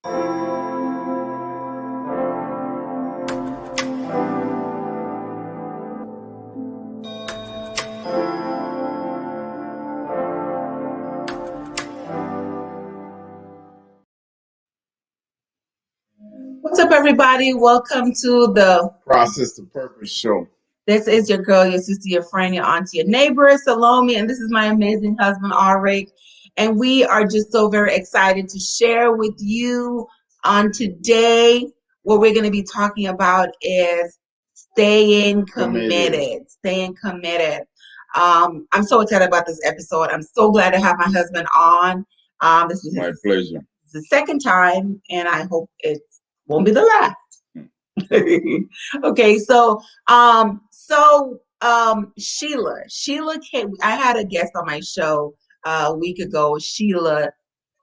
What's up, everybody? Welcome to the Process to Purpose show. This is your girl, your sister, your friend, your auntie, your neighbor, Salome, and this is my amazing husband, Arik. And we are just so very excited to share with you on today. What we're going to be talking about is staying committed. Staying committed. I'm so excited about this episode. I'm so glad to have my husband on. This is My pleasure. the second time, and I hope it won't be the last. Okay, Sheila came. I had a guest on my show a week ago, Sheila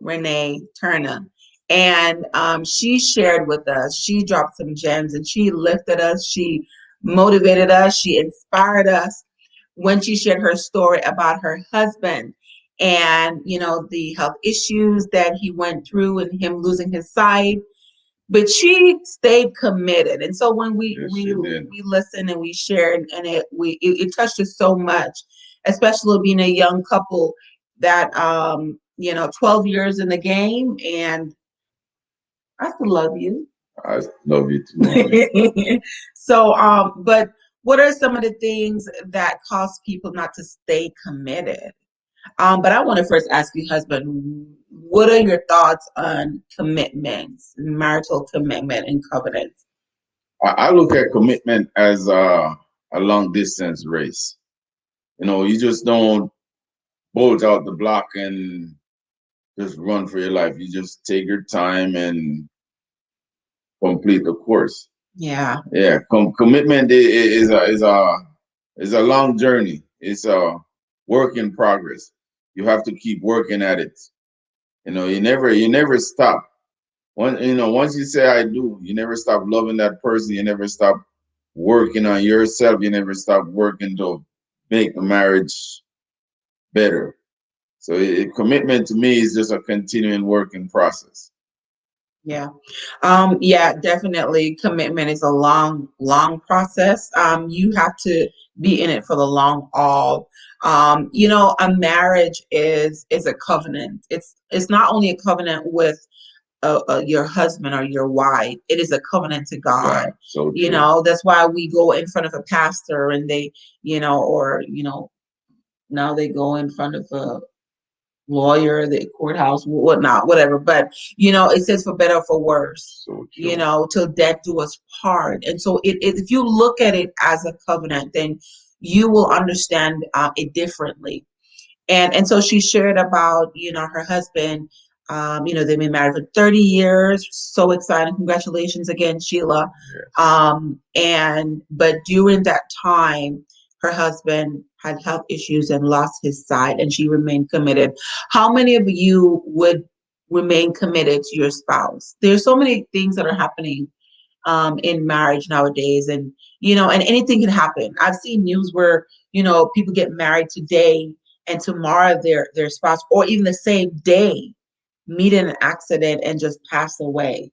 Renee Turner, and she shared with us. She dropped some gems, and she lifted us. She motivated us. She inspired us when she shared her story about her husband and the health issues that he went through and him losing his sight, but she stayed committed. And so when we listened and we shared, and it touched us so much, especially being a young couple that 12 years in the game, and I still love you. I love you too. So but what are some of the things that cause people not to stay committed? But I want to first ask you, husband, what are your thoughts on commitments, marital commitment and covenants? I look at commitment as a long distance race. You just don't bolt out the block and just run for your life. You just take your time and complete the course. Yeah. Yeah. Commitment is a long journey. It's a work in progress. You have to keep working at it. You never stop. Once you say I do, you never stop loving that person. You never stop working on yourself. You never stop working to make the marriage better. So commitment to me is just a continuing working process. Yeah. Yeah, definitely. Commitment is a long, long process. You have to be in it for the long haul. A marriage is a covenant. It's not only a covenant with your husband or your wife. It is a covenant to God. Yeah, so true. That's why we go in front of a pastor and they, now they go in front of a lawyer, the courthouse, whatnot, whatever. But it says for better or for worse. So Till death do us part. And so if you look at it as a covenant, then you will understand it differently. And so she shared about her husband. They've been married for 30 years. So exciting! Congratulations again, Sheila. Yes. But during that time, her husband had health issues and lost his sight, and she remained committed. How many of you would remain committed to your spouse? There's so many things that are happening in marriage nowadays, and and anything can happen. I've seen news where people get married today, and tomorrow their spouse, or even the same day, meet in an accident and just pass away.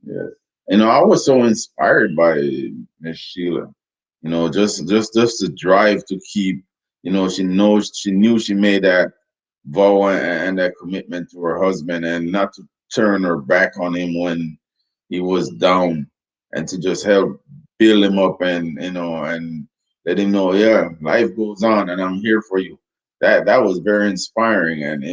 Yes. I was so inspired by Miss Sheila. Just the drive to keep. She knew she made that vow and that commitment to her husband, and not to turn her back on him when he was down, and to just help build him up, and let him know, yeah, life goes on, and I'm here for you. That was very inspiring, and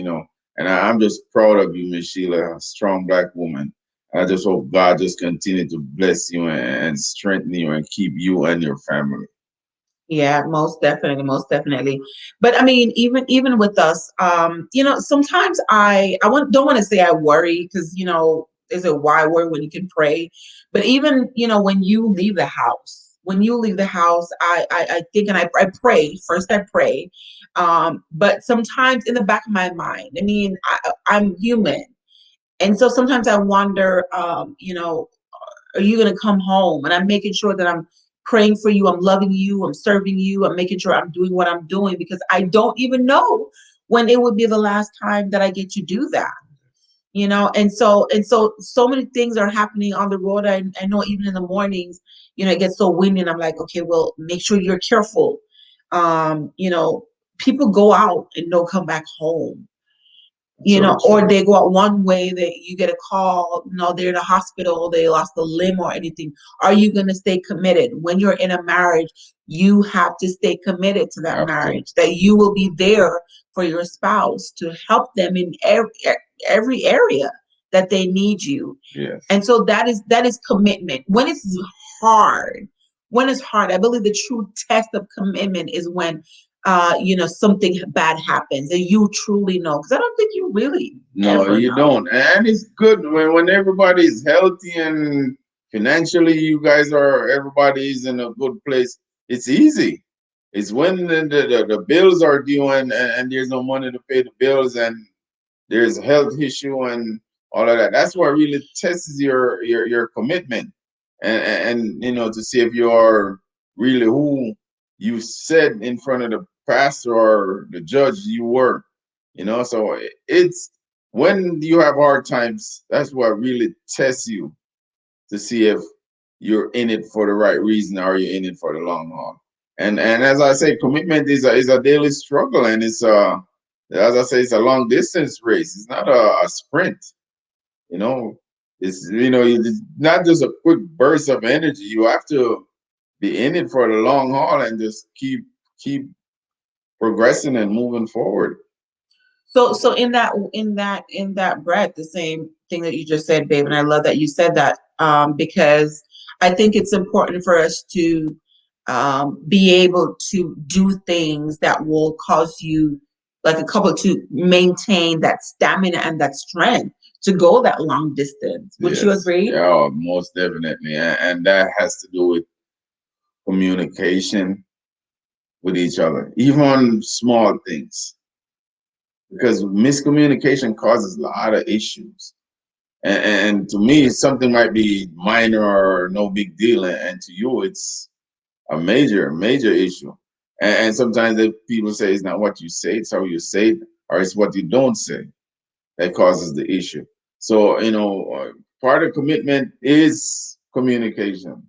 I'm just proud of you, Miss Sheila, a strong Black woman. I just hope God just continue to bless you and strengthen you and keep you and your family. Yeah, most definitely, most definitely. But I mean, even with us, sometimes don't want to say I worry, because is it why worry when you can pray? But even when you leave the house, I think, and I pray first. I pray, but sometimes in the back of my mind, I mean, I'm human, and so sometimes I wonder, are you going to come home? And I'm making sure that I'm praying for you. I'm loving you. I'm serving you. I'm making sure I'm doing what I'm doing, because I don't even know when it would be the last time that I get to do that. And so many things are happening on the road. I know even in the mornings, it gets so windy and I'm like, okay, well, make sure you're careful. um you know People go out and don't come back home, So or true. they go out one way, that you get a call, they're in a hospital, they lost a limb or anything. Are you going to stay committed? When you're in a marriage, you have to stay committed to that Have to. marriage, that you will be there for your spouse to help them in every area that they need you. Yes. And so that is commitment. When it's hard, I believe the true test of commitment is when something bad happens and you truly know, because I don't think you really No, ever you know. don't. And it's good when everybody's healthy and financially you guys are everybody's in a good place. It's easy. It's when the bills are due and there's no money to pay the bills and there's a health issue and all of that. That's what really tests your commitment and to see if you are really who you said in front of the pastor or the judge you were. So it's when you have hard times, that's what really tests you to see if you're in it for the right reason or you're in it for the long haul. And as I say, commitment is a daily struggle, and it's as I say, it's a long distance race. It's not a sprint. You know, it's not just a quick burst of energy. You have to be in it for the long haul and just keep progressing and moving forward. So in that breath, the same thing that you just said, babe, and I love that you said that, because I think it's important for us to be able to do things that will cause you, like a couple, to maintain that stamina and that strength to go that long distance. Would you Yes, agree? yeah, oh, most definitely, and that has to do with communication with each other, even on small things, because miscommunication causes a lot of issues. And to me, something might be minor or no big deal, and to you, it's a major issue. And sometimes people say it's not what you say, it's how you say it, or it's what you don't say that causes the issue. So, part of commitment is communication.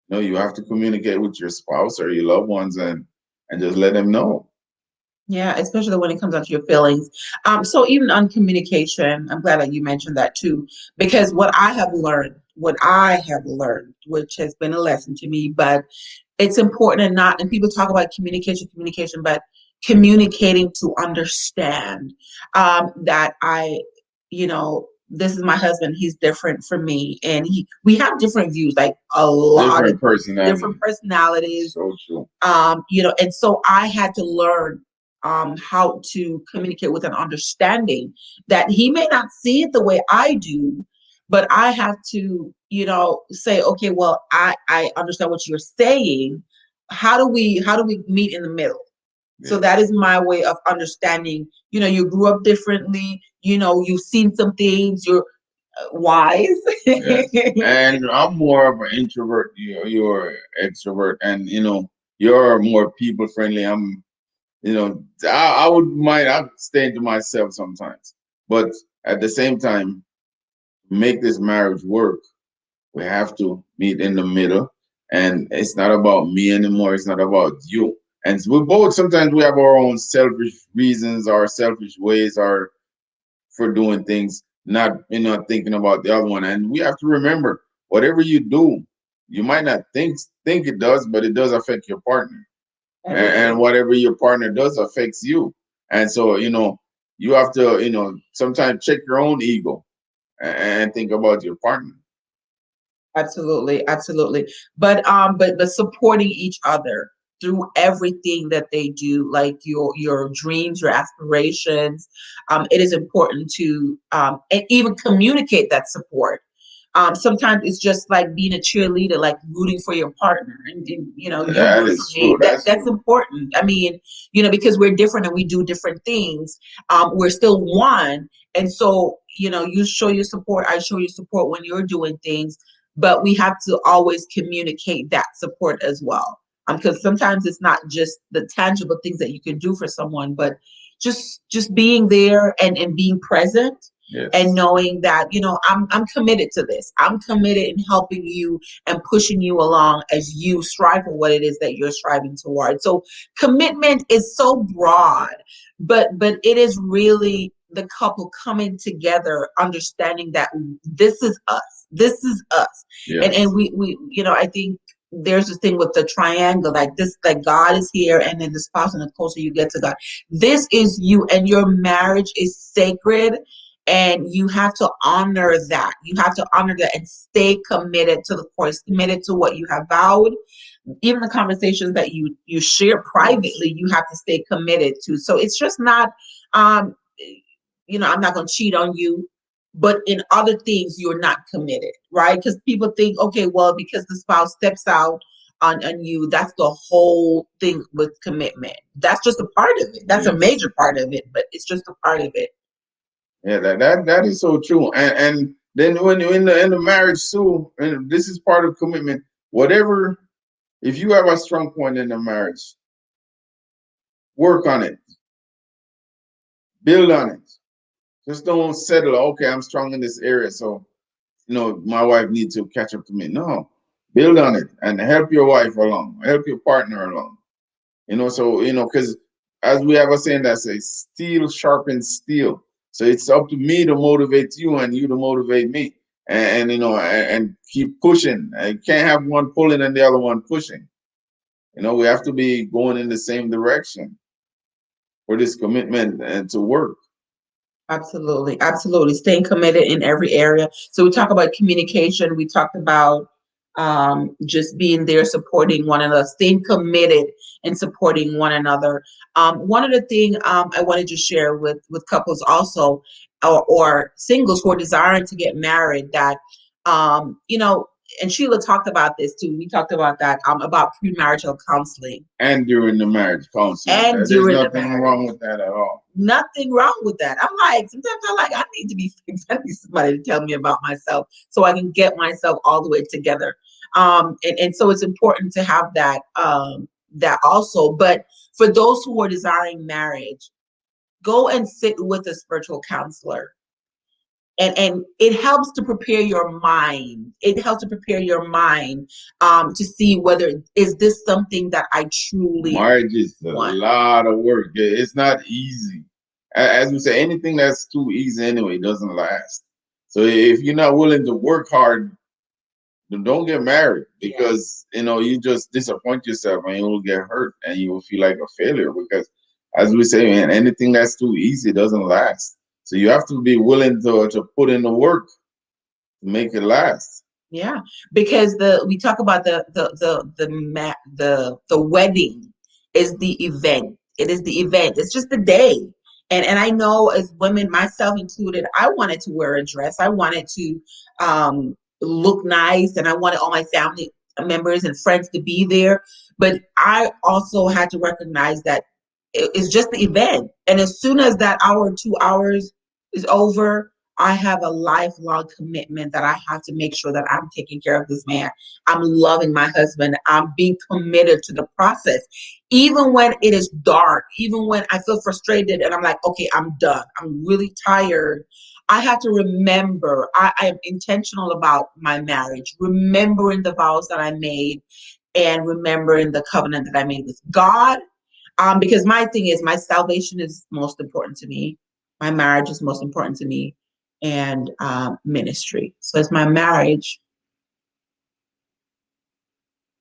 You have to communicate with your spouse or your loved ones and just let them know. Yeah, especially when it comes down to your feelings. So even on communication, I'm glad that you mentioned that too, because what I have learned, which has been a lesson to me, but it's important, and people talk about communication, but communicating to understand, that this is my husband, he's different from me, and we have different views, like a lot of Different personality. different personalities. So true. And so I had to learn how to communicate with an understanding that he may not see it the way I do, but I have to, say, okay, well, I understand what you're saying. How do we meet in the middle? So that Yes. is my way of understanding. You grew up differently. You've seen some things. You're wise. Yes. And I'm more of an introvert. You're extrovert, and you're more people friendly. I would mind. I'm staying to myself sometimes, but at the same time, make this marriage work. We have to meet in the middle, and it's not about me anymore. It's not about you. And we both sometimes we have our own selfish reasons, our selfish ways, our for doing things, not thinking about the other one. And we have to remember, whatever you do, you might not think it does, but it does affect your partner. And Everything. whatever your partner does affects you. And so, you have to, sometimes check your own ego and think about your partner. Absolutely, absolutely. But supporting each other through everything that they do, like your dreams, your aspirations. It is important to and even communicate that support. Sometimes it's just like being a cheerleader, like rooting for your partner, and you That root for is me. true. That That's that's true. important. I mean, because we're different and we do different things. We're still one, and so you show your support, I show your support when you're doing things, but we have to always communicate that support as well. Because sometimes it's not just the tangible things that you can do for someone, but just being there and being present. and Yes. knowing that, I'm committed to this. I'm committed in helping you and pushing you along as you strive for what it is that you're striving toward. So commitment is so broad, but it is really the couple coming together, understanding that this is us. This is us. And Yes. we I think there's this thing with the triangle, like this, like God is here, and then the spouse, and the closer you get to God, this is you, and your marriage is sacred, and you have to honor that. You have to honor that and stay committed to the course, committed to what you have vowed. Even the conversations that you share Yes. privately, you have to stay committed to. So it's just not, um, I'm not going to cheat on you, but in other things you're not committed, right? Because people think, okay, well, because the spouse steps out on you, that's the whole thing with commitment. That's just a part of it. That's a Yes. major part of it, but it's just a part of it. Yeah, that is so true. And then when you're in the marriage too, and this is part of commitment. Whatever, if you have a strong point in the marriage, work on it, build on it. Just don't settle. Okay, I'm strong in this area, so my wife needs to catch up to me. No, build on it and help your wife along, help your partner along. So because as we have a saying that says, steel sharpens steel. So it's up to me to motivate you and you to motivate me, and keep pushing. I can't have one pulling and the other one pushing. We have to be going in the same direction for this commitment and to work. Absolutely, absolutely. Staying committed in every area. So we talk about communication. We talked about just being there, supporting one another, staying committed and supporting one another. One other thing I wanted to share with couples also, or singles who are desiring to get married, that and Sheila talked about this too. We talked about that about premarital counseling And during the marriage counseling, and there's during the nothing marriage. wrong with that at all. Nothing wrong with that. I'm like, sometimes I'm like, I need to be fixed. I need somebody to tell me about myself so I can get myself all the way together. And so it's important to have that also. But for those who are desiring marriage, go and sit with a spiritual counselor. And it helps to prepare your mind. It helps to prepare your mind to see whether is this something that I truly Marriage is a want. lot of work. It's not easy. As we say, anything that's too easy anyway doesn't last. So if you're not willing to work hard, then don't get married, because you just disappoint yourself and you will get hurt and you will feel like a failure, because as we say, man, anything that's too easy doesn't last. So you have to be willing to put in the work to make it last. Yeah, because we talk about the wedding is the event. It is the event. It's just the day. And I know, as women, myself included, I wanted to wear a dress. I wanted to look nice, and I wanted all my family members and friends to be there. But I also had to recognize that it's just the event. And as soon as that hour, 2 hours is over, I have a lifelong commitment that I have to make sure that I'm taking care of this man. I'm loving my husband. I'm being committed to the process. Even when it is dark, even when I feel frustrated and I'm like, okay, I'm done. I'm really tired. I have to remember I am intentional about my marriage, remembering the vows that I made and remembering the covenant that I made with God. Because my thing is, my salvation is most important to me. My marriage is most important to me, and ministry. So it's my marriage,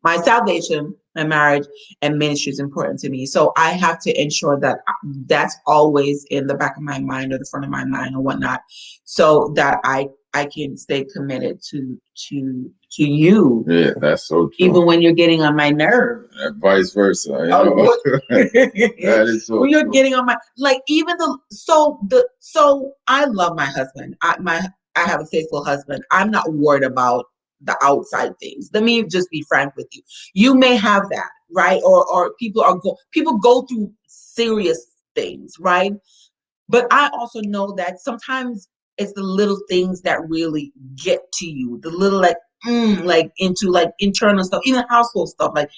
my salvation, my marriage, and ministry is important to me. So I have to ensure that that's always in the back of my mind or the front of my mind or whatnot, so that I can stay committed to you, Yeah, that's so true. even when you're getting on my nerve. And vice versa, Oh, that is so when you're true. getting on my, like, even so I love my husband. I have a faithful husband. I'm not worried about the outside things. Let me just be frank with you. You may have that, right? Or people go through serious things, right? But I also know that sometimes it's the little things that really get to you. The little, like, like, into, like, internal stuff, even household stuff, like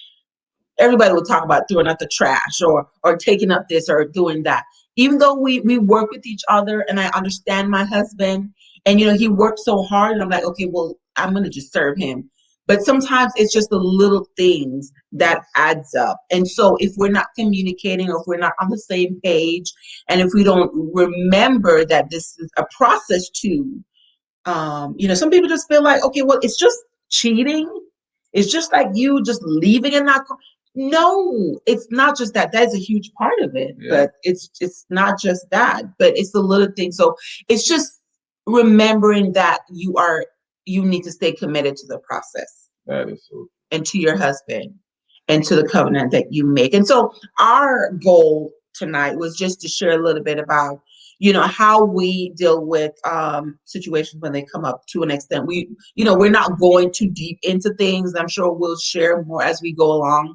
everybody will talk about throwing out the trash or taking up this or doing that. even though we work with each other and I understand my husband and he worked so hard and I'm like, okay, well, I'm gonna just serve him. But sometimes it's just the little things that adds up. And so if we're not communicating or if we're not on the same page and if we don't remember that this is a process too, some people just feel like, okay, well, it's just cheating. It's just like you just leaving and not. No, it's not just that. That is a huge part of it, Yeah. but it's not just that. But it's the little things. So it's just remembering that you need to stay committed to the process That is so. and to your husband and to the covenant that you make. And so our goal tonight was just to share a little bit about, how we deal with situations when they come up to an extent. We're not going too deep into things. I'm sure we'll share more as we go along.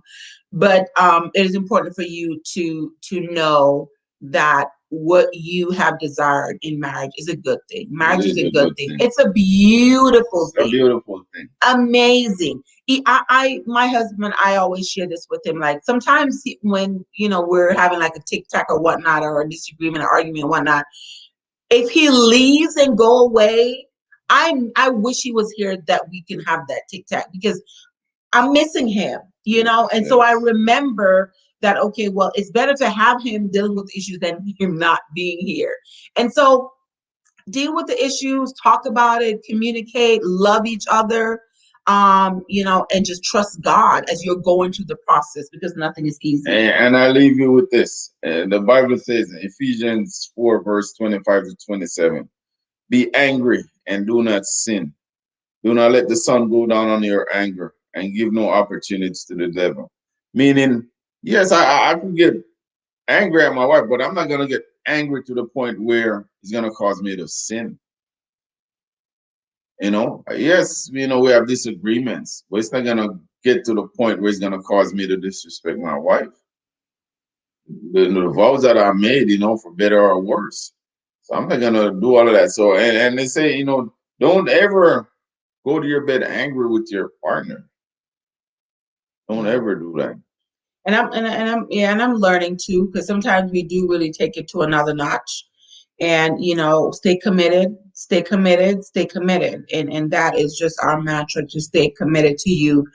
But it is important for you to know that what you have desired in marriage is a good thing. Marriage is a good thing. It's a beautiful thing. A beautiful thing. Amazing. My husband, I always share this with him. Like sometimes when we're having like a tic tac or whatnot, or a disagreement, or argument, or whatnot, if he leaves and go away, I wish he was here that we can have that tic tac because I'm missing him, and so I remember that, okay, well, it's better to have him dealing with issues than him not being here. And so deal with the issues, talk about it, communicate, love each other, and just trust God as you're going through the process because nothing is easy. And I leave you with this. The Bible says in Ephesians 4, verse 25 to 27, be angry and do not sin. Do not let the sun go down on your anger and give no opportunities to the devil. Meaning, yes, I can get angry at my wife, but I'm not going to get angry to the point where it's going to cause me to sin. Yes, we have disagreements, but it's not going to get to the point where it's going to cause me to disrespect my wife. The vows that are made, for better or worse. So I'm not going to do all of that. So, and they say, don't ever go to your bed angry with your partner. Don't ever do that. And I'm learning too, because sometimes we do really take it to another notch. And stay committed, stay committed, stay committed. And that is just our mantra, to stay committed to you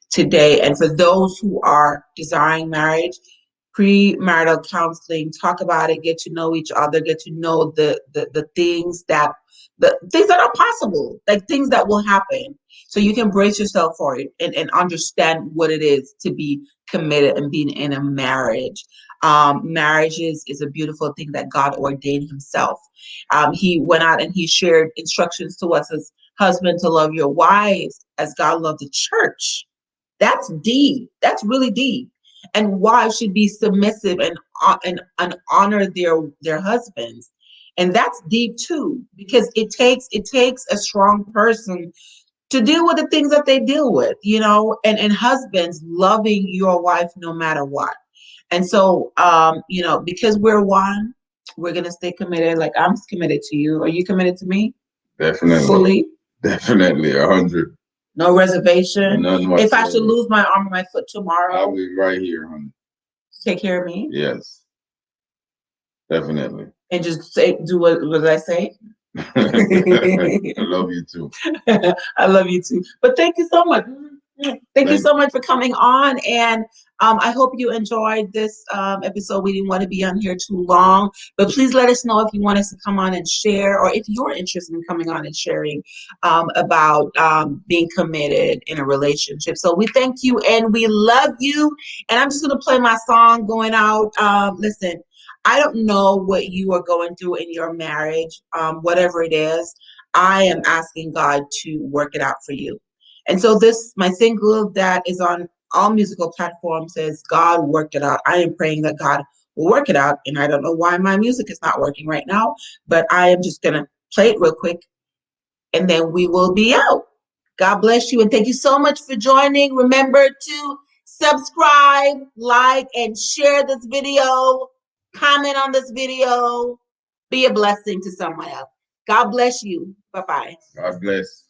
today. And for those who are desiring marriage, premarital counseling, talk about it, get to know each other, get to know the things that are possible, like things that will happen. So you can brace yourself for it and understand what it is to be committed and being in a marriage. Marriage is a beautiful thing that God ordained himself. He went out and he shared instructions to us as husbands to love your wives as God loved the church. That's deep. That's really deep. And wives should be submissive and honor their husbands. And that's deep too, because it takes a strong person to deal with the things that they deal with, and husbands loving your wife no matter what. And so, because we're one, we're going to stay committed. Like I'm committed to you. Are you committed to me? Definitely. Fully? Definitely, 100. No reservation? None If I should lose my arm or my foot tomorrow, I'll be right here, honey. Take care of me? Yes. Definitely. And just do what I say? I love you too. I love you too. But thank you so much. Thank you so much for coming on. And I hope you enjoyed this episode. We didn't want to be on here too long, but please let us know if you want us to come on and share, or if you're interested in coming on and sharing about being committed in a relationship. So we thank you and we love you. And I'm just going to play my song going out. Listen, I don't know what you are going through in your marriage, whatever it is. I am asking God to work it out for you. And so my single that is on all musical platforms says, God worked it out. I am praying that God will work it out. And I don't know why my music is not working right now, but I am just going to play it real quick and then we will be out. God bless you. And thank you so much for joining. Remember to subscribe, like, and share this video. Comment on this video. Be a blessing to someone else. God bless you. Bye-bye. God bless.